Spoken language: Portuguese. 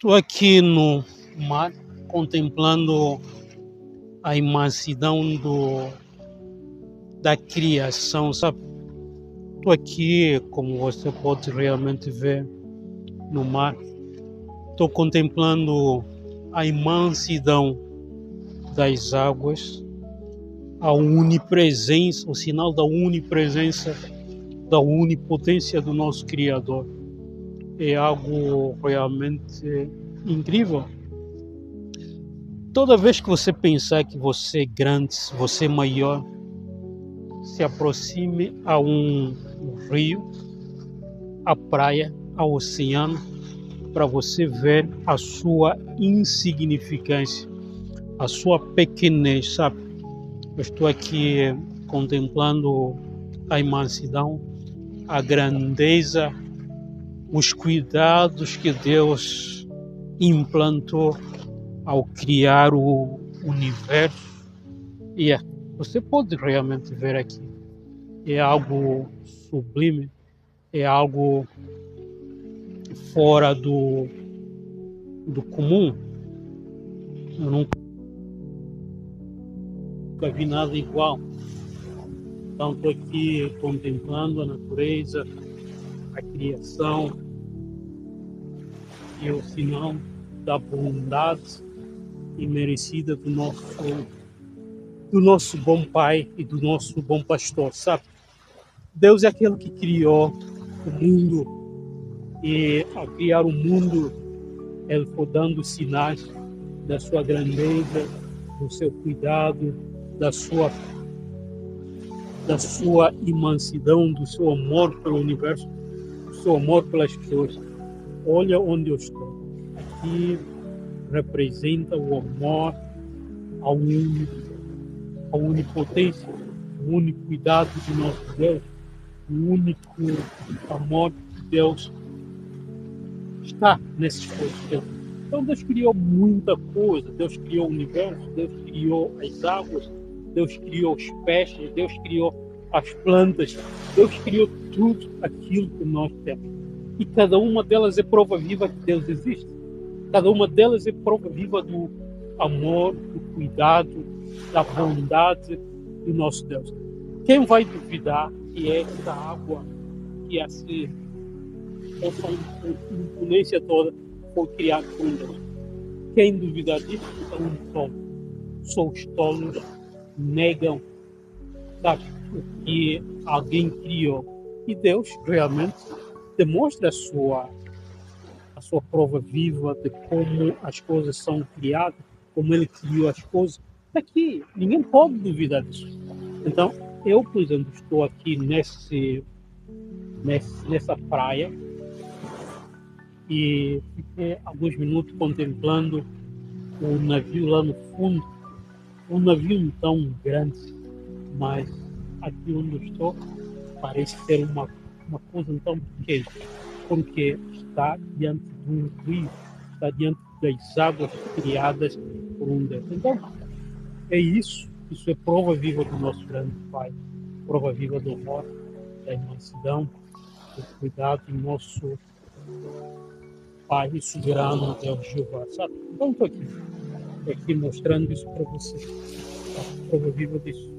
Estou aqui no mar contemplando a imensidão da criação, sabe? Estou aqui, como você pode realmente ver no mar, estou contemplando a imensidão das águas, a onipresença, o sinal da onipresença, da onipotência do nosso Criador. É algo realmente incrível. Toda vez que você pensar que você é grande, você é maior, se aproxime a um rio, à praia, ao oceano, para você ver a sua insignificância, a sua pequenez, sabe? Eu estou aqui contemplando a imensidão, a grandeza, os cuidados que Deus implantou ao criar o universo. E você pode realmente ver aqui. É algo sublime, é algo fora do comum. Eu nunca vi nada igual. Então estou aqui contemplando a natureza, a criação, e o sinal da bondade imerecida do nosso bom Pai e do nosso bom Pastor, sabe? Deus é aquele que criou o mundo, e ao criar o mundo, Ele foi dando sinais da sua grandeza, do seu cuidado, da sua imensidão, do seu amor pelo universo, do seu amor pelas pessoas. Olha onde eu estou. Aqui representa o amor, a onipotência, o único cuidado do nosso Deus, o único amor de Deus está nesses coisas. Então Deus criou muita coisa. Deus criou o universo, Deus criou as águas, Deus criou os peixes, Deus criou as plantas, Deus criou tudo aquilo que nós temos. E cada uma delas é prova viva que Deus existe. Cada uma delas é prova viva do amor, do cuidado, da bondade do nosso Deus. Quem vai duvidar que essa água, que essa imponência toda foi criada por Deus? Quem duvidar disso é um tolo. Só os tolos negam, sabe, o que alguém criou. E Deus realmente demonstra a sua prova viva de como as coisas são criadas, como Ele criou as coisas. Aqui, ninguém pode duvidar disso. Então, eu, por exemplo, estou aqui nessa praia e fiquei alguns minutos contemplando o navio lá no fundo. Um navio não tão grande, mas aqui onde eu estou parece ser uma coisa tão pequena, porque está diante de um rio, está diante das águas criadas por um Deus. Então, é isso é prova viva do nosso grande Pai, prova viva do amor, da imensidão, do cuidado do nosso Pai e soberano Deus Jeová, sabe? Então estou aqui mostrando isso para vocês, a prova viva disso.